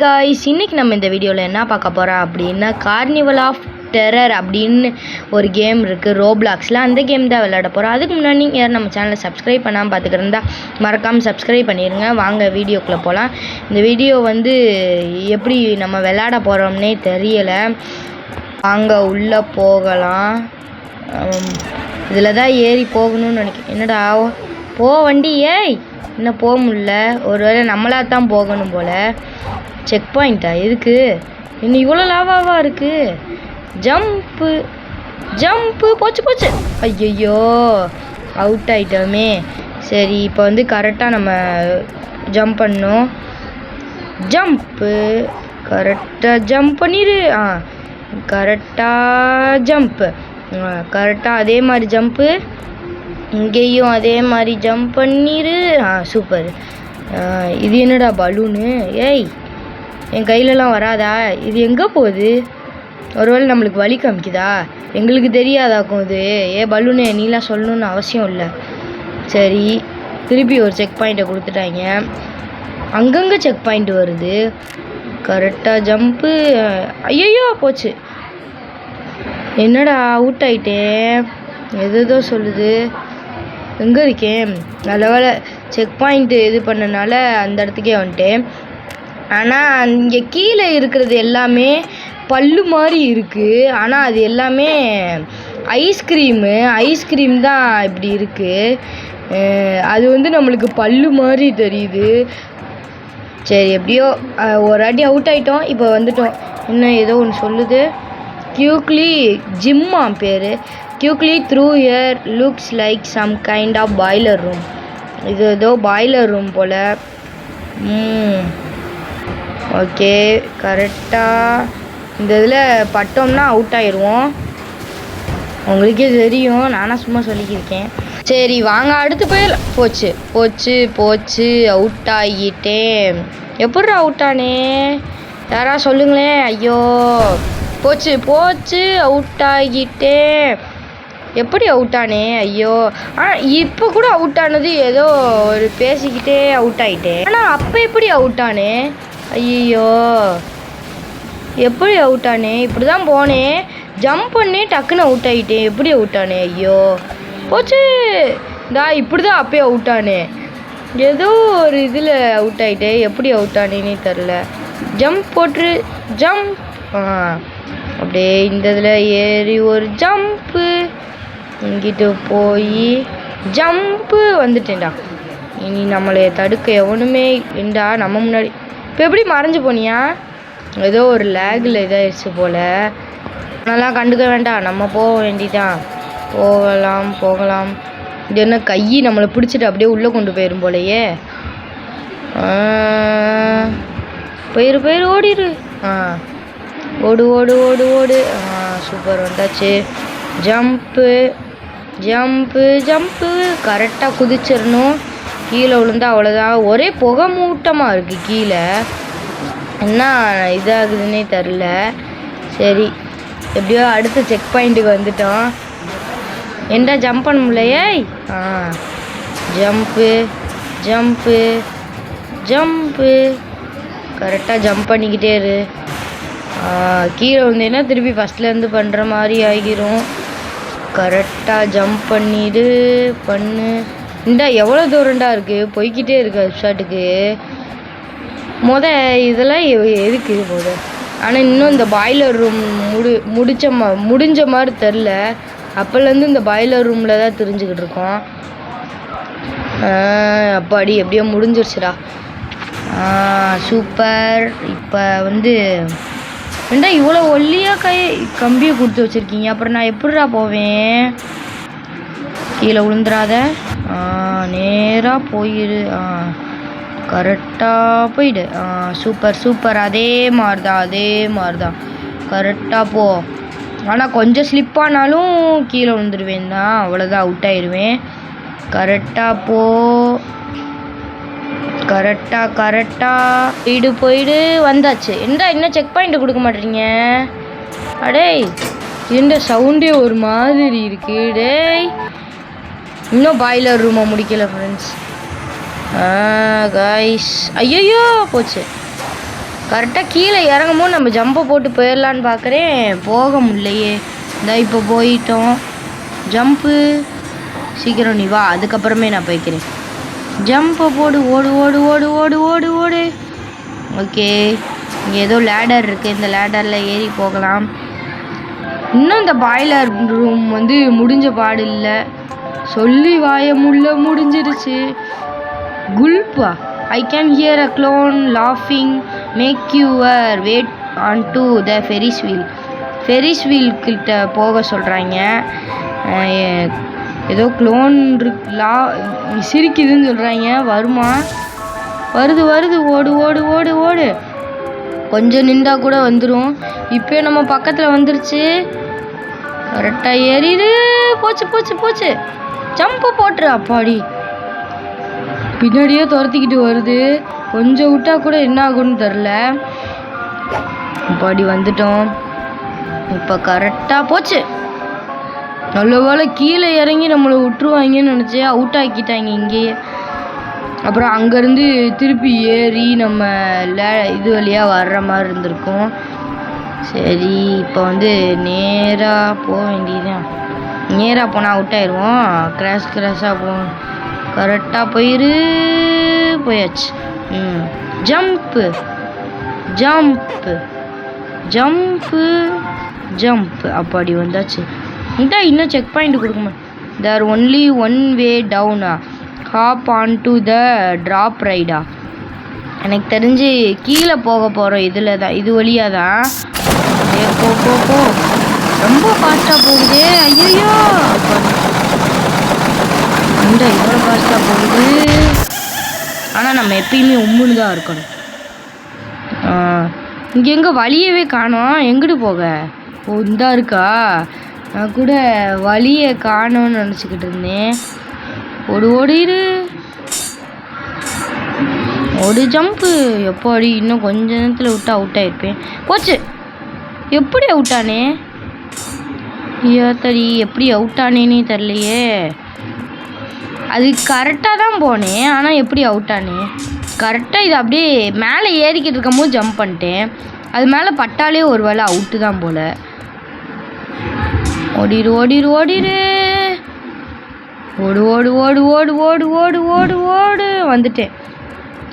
Guys, இன்னைக்கு நம்ம இந்த வீடியோவில் என்ன பார்க்க போகிறோம் அப்படின்னா கார்னிவல் ஆஃப் டெரர் அப்படின்னு ஒரு கேம் இருக்குது ரோப்ளாக்ஸில். அந்த கேம் தான் விளையாட போகிறோம். அதுக்கு முன்னாடி நீங்கள் யாரும் நம்ம சேனலை சப்ஸ்கிரைப் பண்ணாமல் பார்த்துக்கிறதா மறக்காமல் சப்ஸ்கிரைப் பண்ணிடுங்க. வாங்க வீடியோக்குள்ளே போகலாம். இந்த வீடியோ எப்படி நம்ம விளையாட போகிறோம்னே தெரியலை. வாங்க உள்ளே போகலாம். இதில் தான் ஏறி போகணும்னு நினைக்கிறேன். என்னடா போ வண்டி, ஏய் இன்னும் போக முடியல. ஒருவேளை நம்மளாக தான் போகணும் போல். செக் பாயிண்ட்டா எதுக்கு? இன்னும் இவ்வளோ லாவாவாக இருக்குது. ஜம்ப்பு ஜம்ப்பு போச்சு. ஐயோ அவுட் ஆகிட்டோமே. சரி, இப்போ கரெக்டாக நம்ம ஜம்ப் பண்ணணும். ஜம்ப்பு கரெக்டாக ஜம்ப் பண்ணிடு. கரெக்டாக ஜம்ப்பு, கரெக்டாக அதே மாதிரி ஜம்ப்பு. இங்கேயும் அதே மாதிரி ஜம்ப் பண்ணிடு. சூப்பர். இது என்னடா பலூனு? ஏய் என் கையிலலாம் வராதா? இது எங்கே போகுது? ஒருவேளை நம்மளுக்கு வழி காமிக்குதா? எங்களுக்கு தெரியாதாக்கும் இது. பலூனு நீலாம் சொல்லணுன்னு அவசியம் இல்லை. சரி, திருப்பி ஒரு செக் பாயிண்ட்டை கொடுத்துட்டாங்க. அங்கங்கே செக் பாயிண்ட் வருது. கரெக்டாக ஜம்ப்பு. ஐயோ போச்சு. என்னடா அவுட் ஆகிட்டேன். எதோ சொல்லுது. எங்கே இருக்கேன்? நல்ல வேலை செக் பாயிண்ட்டு இது பண்ணனால அந்த இடத்துக்கே வந்துட்டேன். ஆனால் இங்கே கீழே இருக்கிறது எல்லாமே பல்லு மாதிரி இருக்குது. ஆனால் அது எல்லாமே ஐஸ்கிரீம் தான் இப்படி இருக்குது. அது நம்மளுக்கு பல்லு மாதிரி தெரியுது. சரி, எப்படியோ ஒரு அடி அவுட் ஆகிட்டோம். இப்போ வந்துட்டோம். இன்னும் ஏதோ ஒன்று சொல்லுது. க்யூக்லி ஜிம்மா பேர். Quickly through here looks like some kind of boiler room. இது ஏதோ பாய்லர் ரூம் போல். ஓகே, கரெக்டாக இந்த இதில் பட்டோம்னா அவுட் ஆயிடுவோம். உங்களுக்கே தெரியும், நானாக சும்மா சொல்லிக்கிருக்கேன். சரி வாங்க அடுத்து போயிடலாம். போச்சு அவுட் ஆகிட்டேன். எப்படி அவுட் ஆனே? யாரா சொல்லுங்களேன். ஐயோ போச்சு அவுட் ஆகிட்டேன். எப்படி அவுட் ஆனே? ஐயோ இப்போ கூட அவுட் ஆனது ஏதோ ஒரு பேசிக்கிட்டே அவுட் ஆகிட்டேன். ஆனால் அப்போ எப்படி அவுட் ஆனே? ஐயோ எப்படி அவுட் ஆனே? இப்படி தான் போனேன், ஜம்ப் பண்ணி டக்குன்னு அவுட் ஆகிட்டேன். எப்படி அவுட் ஆனே? ஐயோ போச்சு. இப்படி தான் அப்பயே அவுட் ஆனேன். ஏதோ ஒரு இதில் அவுட் ஆகிட்டேன். எப்படி அவுட் ஆனேன்னே தெரில. ஜம்ப் போட்டு ஜம்ப். அப்படியே இந்த இதில் ஏறி ஒரு ஜம்ப்பு. இங்கிட்டு போய் ஜம்ப்பு வந்துட்டேன்டா. இனி நம்மளை தடுக்க எவனுமே இல்லைண்டா. நம்ம முன்னாடி இப்போ எப்படி மறைஞ்சு போனியா? ஏதோ ஒரு லேகில் இதாகிடுச்சு போல். அதெல்லாம் கண்டுக்க வேண்டாம், நம்ம போக வேண்டிதான். போகலாம். இது என்ன கை நம்மளை பிடிச்சிட்டு அப்படியே உள்ளே கொண்டு போயிடும் போலையே. போயிரு ஓடிடு. ஓடு. சூப்பர், வந்தாச்சு. ஜம்ப்பு கரெக்டாக குதிச்சிடணும். கீழே விழுந்தா அவ்வளோதான். ஒரே புகை மூட்டமாக இருக்குது கீழே. என்ன இதாகுதுன்னே தெரில. சரி, எப்படியோ அடுத்த செக் பாயிண்ட்டுக்கு வந்துட்டோம். என்ன ஜம்ப் பண்ண முடியலையே. ஜம்ப்பு கரெக்டாக ஜம்ப் பண்ணிக்கிட்டே இரு. கீழே வந்தேன்னா திருப்பி ஃபஸ்ட்லேருந்து பண்ணுற மாதிரி ஆகிரும். கரெக்டாக ஜம்ப் பண்ணு. எவ்வளோ தூரண்டா இருக்குது? போய்கிட்டே இருக்கு ஷாட்டுக்கு. இதெல்லாம் எதுக்கு ஆனால் இன்னும் இந்த பாய்லர் ரூம் முடிஞ்ச மாதிரி தெரில. அப்போலேருந்து இந்த பாய்லர் ரூமில் தான் தெரிஞ்சுக்கிட்டு இருக்கோம். அப்பாடி எப்படியோ முடிஞ்சிருச்சுடா. சூப்பர். இப்போ இவ்வளோ ஒல்லியாக கம்பியை கொடுத்து வச்சுருக்கீங்க. அப்புறம் நான் எப்படிடா போவேன்? கீழே விழுந்துடாத. நேராக போயிடு. கரெக்டாக போயிடு. சூப்பர். அதே மாதிரி தான் கரெக்டாக போ. ஆனால் கொஞ்சம் ஸ்லிப்பானாலும் கீழே விழுந்துருவேன் தான். அவ்வளோதான், அவுட் ஆயிடுவேன். கரெக்டாக போ. கரெக்டாக போயிடு. வந்தாச்சு. இன்னும் செக் பாயிண்ட் கொடுக்க மாட்டேறீங்க? அடே இந்த சவுண்டே ஒரு மாதிரி இருக்கு. டேய் இன்னும் பாய்லர் ரூமை முடிக்கல ஃப்ரெண்ட்ஸ். காய்ஸ். ஐயோ போச்சு. கரெக்டாக கீழே இறங்கும்போது நம்ம ஜம்பை போட்டு போயிடலான்னு பார்க்குறேன், போக முடியலையே. இந்த இப்போ போயிட்டோம். ஜம்ப்பு, சீக்கிரம் நீ வா, அதுக்கப்புறமே நான் போய்க்கிறேன். ஜம்பை போடு, ஓடு ஓடு ஓடு ஓடு ஓடு ஓடு. ஓகே, இங்கே ஏதோ லேடர் இருக்குது, இந்த லேடரில் ஏறி போகலாம். இன்னும் இந்த பாய்லர் ரூம் வந்து முடிஞ்ச பாடு இல்லை, சொல்லி வாய முடிஞ்சிருச்சு. குல்பா, I can hear a clown laughing, make your way onto the Ferris wheel. Ferris wheel கிட்ட போக சொல்கிறாங்க. ஏதோ க்ளோன் சிரிக்குதுன்னு சொல்கிறாங்க. வருமா? வருது வருது, ஓடு ஓடு ஓடு ஓடு. கொஞ்சம் நின்றா கூட வந்துடும். இப்போ நம்ம பக்கத்தில் வந்துருச்சு. கரெக்டாக ஏறிடு. போச்சு போச்சு போச்சு. ஜம்பு போட்டுரு. அப்பாடி, பின்னாடியே துரத்திக்கிட்டு வருது. கொஞ்சம் விட்டா கூட என்ன ஆகும்னு தெரில. அப்பாடி வந்துட்டோம். இப்போ கரெக்டாக போச்சு. நல்ல வேளை கீழே இறங்கி நம்மளை விட்டுருவாங்கன்னு நினச்சேன், அவுட் ஆக்கிட்டாங்க இங்கேயே. அப்புறம் அங்கேருந்து திருப்பி ஏறி நம்ம இது வழியாக வர்ற மாதிரி இருந்திருக்கும். சரி, இப்போ வந்து நேராக போக வேண்டியதுதான். நேராக போனால் அவுட் ஆயிடுவோம். கிராஸாக போவோம். கரெக்டாக போயாச்சு. Jump jump jump jump. அப்படி வந்தாச்சு. இன்னும் செக் பாயிண்ட் கொடுக்குமா? தேர் ஒன்லி ஒன் வே டவுனா, hop on to the drop ரைடா. எனக்கு தெரிஞ்சு கீழே போக போகிறோம். இதில் தான், இது வழியாக தான். போ போ போ. ரொம்ப ஃபாஸ்ட்டாக போகுது. ஐயோ, எவ்வளோ ஃபாஸ்ட்டாக போகுது. ஆனால் நம்ம எப்பயுமே உம்முன்னு தான் இருக்கணும். இங்கே எங்கே வழியவே காணோம். எங்கிட்டு போக? ஓ, இந்தா இருக்கா? நான் கூட வழியை காணோன்னு நினச்சிக்கிட்டு இருந்தேன். ஓடு ஓடிடு. ஓடு ஜம்ப்பு. எப்படி இன்னும் கொஞ்ச நேரத்தில் விட்டு அவுட் ஆகிருப்பேன். போச்சு. எப்படி அவுட் ஆனே? ஐயோ தரி, எப்படி அவுட் ஆனேன்னே தெரிலையே. அது கரெக்டாக தான் போனேன், ஆனால் எப்படி அவுட் ஆனேன்? கரெக்டாக இது அப்படியே மேலே ஏறிக்கிட்டு இருக்கும்போது ஜம்ப் பண்ணிட்டேன். அது மேலே பட்டாலே ஒரு வேளை அவுட்டு தான் போல். ஓடிடு ஓடிடு ஓடிடு. ஓடு ஓடு ஓடு ஓடு ஓடு ஓடு ஓடு ஓடு. வந்துட்டேன்.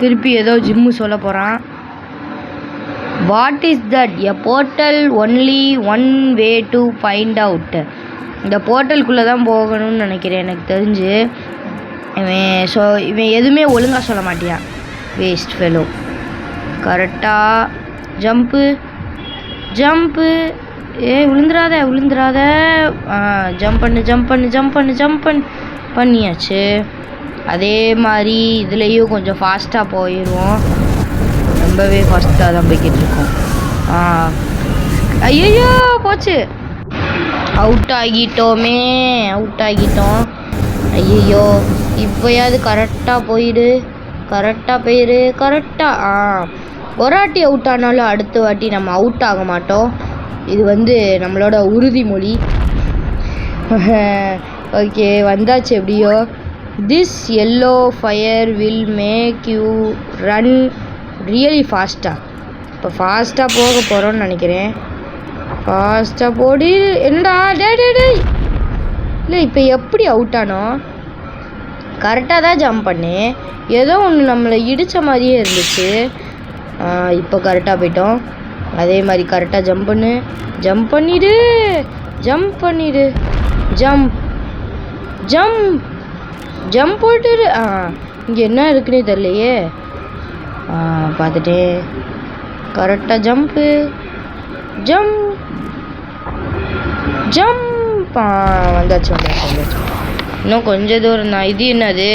திருப்பி ஏதோ ஜிம்மு சொல்ல போகிறான். What is that? A portal only one way to find out. இந்த போர்ட்டலுக்குள்ளே தான் போகணும்னு நினைக்கிறேன் எனக்கு தெரிஞ்சு. இவன் எதுவுமே ஒழுங்காக சொல்ல மாட்டியான். Waste fellow. கரெக்டாக ஜம்ப்பு ஜம்ப்பு. விழுந்துடாத விழுந்துடாத. ஜம்ப் பண்ணு ஜம்ப் பண்ணு ஜம்ப் பண்ணு ஜம்ப் பண்ணு. பண்ணியாச்சு. அதே மாதிரி இதுலேயும் கொஞ்சம் ஃபாஸ்ட்டாக போயிடுவோம். ரொம்பவே ஃபாஸ்ட்டாக தான் போய்கிட்டு இருக்கோம். ஐயோ போச்சு. அவுட் ஆகிட்டோமே, அவுட் ஆகிட்டோம். ஐயோ, இப்போயாவது கரெக்டாக போயிடு. கரெக்டாக போயிடு. கரெக்டாக. ஒரு வாட்டி அவுட் ஆனாலும் அடுத்த வாட்டி நம்ம அவுட் ஆக மாட்டோம். இது வந்து நம்மளோட உறுதிமொழி. ஓகே, வந்தாச்சு எப்படியோ. This yellow fire will make you run really ஃபாஸ்ட்டாக. இப்போ ஃபாஸ்ட்டாக போக போகிறோன்னு நினைக்கிறேன். ஃபாஸ்ட்டாக போடி. என்னடா டே டே டே. இல்லை, இப்போ எப்படி அவுட் ஆனோம்? கரெக்டாக தான் ஜம்ப் பண்ணேன். ஏதோ ஒன்று நம்மளை இடித்த மாதிரியே இருந்துச்சு. இப்போ கரெக்டாக போயிட்டோம். அதே மாதிரி கரெக்டாக ஜம்ப் பண்ணு. ஜம்ப் பண்ணிடு. ஜம்ப் பண்ணிடு. ஜம்ப் ஜம்ப் ஜம்ப் போட்டுடு. இங்கே என்ன இருக்குன்னே தெரியலையே. பார்த்துட்டேன். கரெக்டாக ஜம்ப்பு ஜம்ப் ஜம்ப். வந்தாச்சு வந்தாச்சு வந்தாச்சு. இன்னும் கொஞ்சம் தூரம் தான். இது என்னது?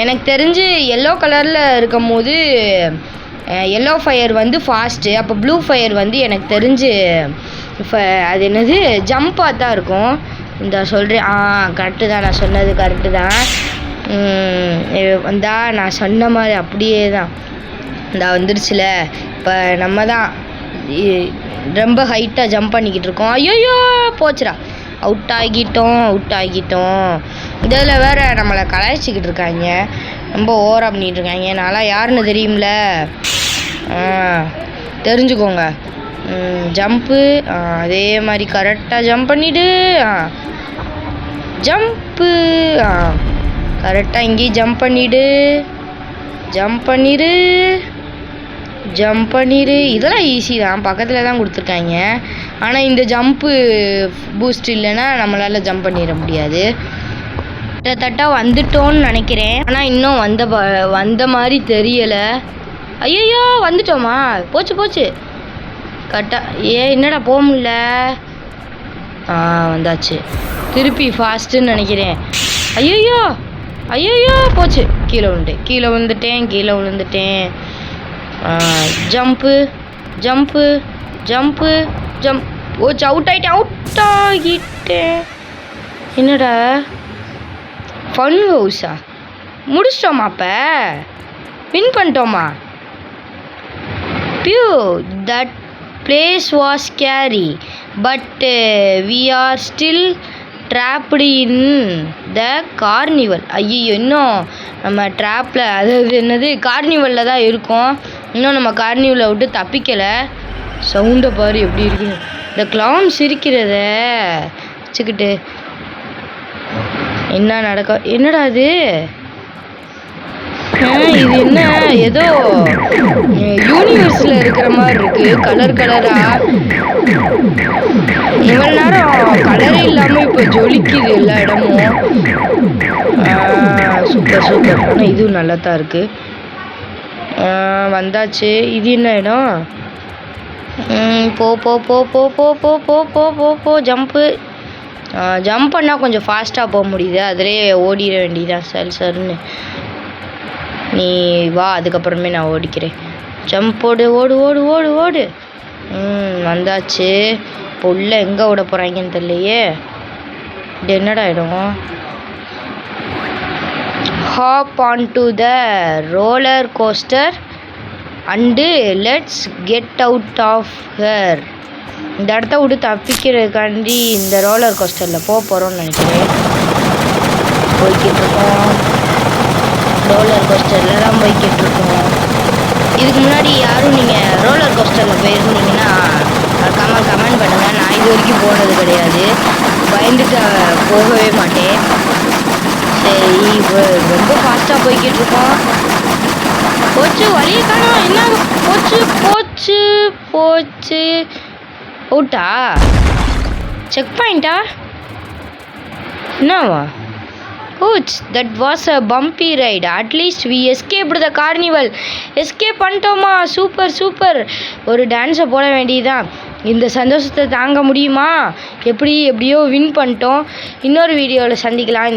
எனக்கு தெரிஞ்சு எல்லோ கலரில் இருக்கும் போது எல்லோ ஃபயர் வந்து ஃபாஸ்ட்டு, அப்போ ப்ளூ ஃபயர் வந்து எனக்கு தெரிஞ்சு இப்போ அது என்னது ஜம்ப்பாக தான் இருக்கும். இந்த சொல்கிறேன். கரெக்டு தான், நான் சொன்னது கரெக்டு தான். வந்தா நான் சொன்ன மாதிரி அப்படியே தான் இந்த வந்துடுச்சுல. இப்போ நம்ம தான் ரொம்ப ஹைட்டாக ஜம்ப் பண்ணிக்கிட்டு இருக்கோம். ஐயோ போச்சுடா. அவுட் ஆகிட்டோம் அவுட் ஆகிட்டோம். இதில் வேறு நம்மளை கலாய்ச்சிக்கிட்டு இருக்காங்க, ரொம்ப ஓவராக பண்ணிகிட்டு இருக்காங்க. நான்லாம் யாருன்னு தெரியும்ல. தெரிஞ்சுக்கோங்க. ஜம்ப்பு அதே மாதிரி கரெக்டாக ஜம்ப் பண்ணிவிடு. ஜம்ப்பு கரெக்டாக இங்கேயும் ஜம்ப் பண்ணிவிடு. ஜம்ப் பண்ணிடு. இதெல்லாம் ஈஸி தான், பக்கத்தில் தான் கொடுத்துருக்காங்க. ஆனால் இந்த ஜம்ப்பு பூஸ்ட் இல்லைன்னா நம்மளால் ஜம்ப் பண்ணிட முடியாது. கிட்டத்தட்ட வந்துட்டோன்னு நினைக்கிறேன். ஆனால் இன்னும் வந்த மாதிரி தெரியலை. ஐயோ வந்துட்டோமா? போச்சு கரெக்டாக. என்னடா போக முடியல. வந்தாச்சு. திருப்பி ஃபாஸ்ட்டுன்னு நினைக்கிறேன். ஐயோ போச்சு. கீழே விழுந்துட்டேன். ஜம்ப்பு. போச்சு. அவுட் ஆகிட்டேன். என்னடா ஃபன் ஹவுஸா? முடிச்சிட்டோமா? அப்போ வின் பண்ணிட்டோமா? Phew, that place was scary, but we are still trapped in the carnival. ஐயோ, இன்னும் நம்ம ட்ராப்பில், அதாவது என்னது, கார்னிவலில் தான் இருக்கோம். இன்னும் நம்ம கார்னிவலை விட்டு தப்பிக்கலை. சவுண்டை பாரு எப்படி இருக்குது. இந்த கிளவுன் சிரிக்கிறத வச்சுக்கிட்டு என்ன என்னடா இது? இது என்ன, ஏதோ யூனிவர்ஸில் இருக்கிற மாதிரி இருக்கு. கலரா இவ்வளோ நேரம் கலரே இல்லாமல் இப்போ ஜொலிக்குது எல்லா இடமும். சூப்பர். ஆனால் இதுவும் நல்லா தான் இருக்கு. வந்தாச்சு. இது என்ன இடம்? போ. ஜம்ப் பண்ணால் கொஞ்சம் ஃபாஸ்ட்டாக போக முடியுது. அதிலே ஓடிட வேண்டியதான் சருன்னு. நீ வா, அதுக்கப்புறமே நான் ஓடிக்கிறேன். ஜம்ப் ஓடு. வந்தாச்சு. இப்போ உள்ள எங்கே விட போகிறாங்கன்னு தெரியலையே. இது என்னடா இடம்? Hop on to the roller coaster and let's get out of here. இந்த இடத்த விட்டு தப்பிக்கிறதுக்காண்டி இந்த ரோலர் கோஸ்டரில் போகிறோம்னு நினைக்கிறேன். போய்கிட்ருக்கோம். ரோலர் கோஸ்டரில் தான் போய்கிட்ருக்கோம். இதுக்கு முன்னாடி யாரும் நீங்கள் ரோலர் கோஸ்டரில் போயிருந்தீங்கன்னா கமெண்ட் பண்ணுங்கள். நான் இது வரைக்கும் போனது கிடையாது. பயந்துட்டு போகவே மாட்டேன். சரி, இப்போ ரொம்ப ஃபாஸ்ட்டாக போய்கிட்ருக்கோம். போச்சு, வழியை காணோம். என்ன போச்சு. அவுட்டா? செக் பாயிண்டா? என்னவா? That was a bumpy ride. At least we escaped the carnival. Escape பண்ணிட்டோமா? சூப்பர். ஒரு டான்ஸை போட வேண்டியதுதான். இந்த சந்தோஷத்தை தாங்க முடியுமா? எப்படியோ வின் பண்ணிட்டோம். இன்னொரு வீடியோவில் சந்திக்கலாம்.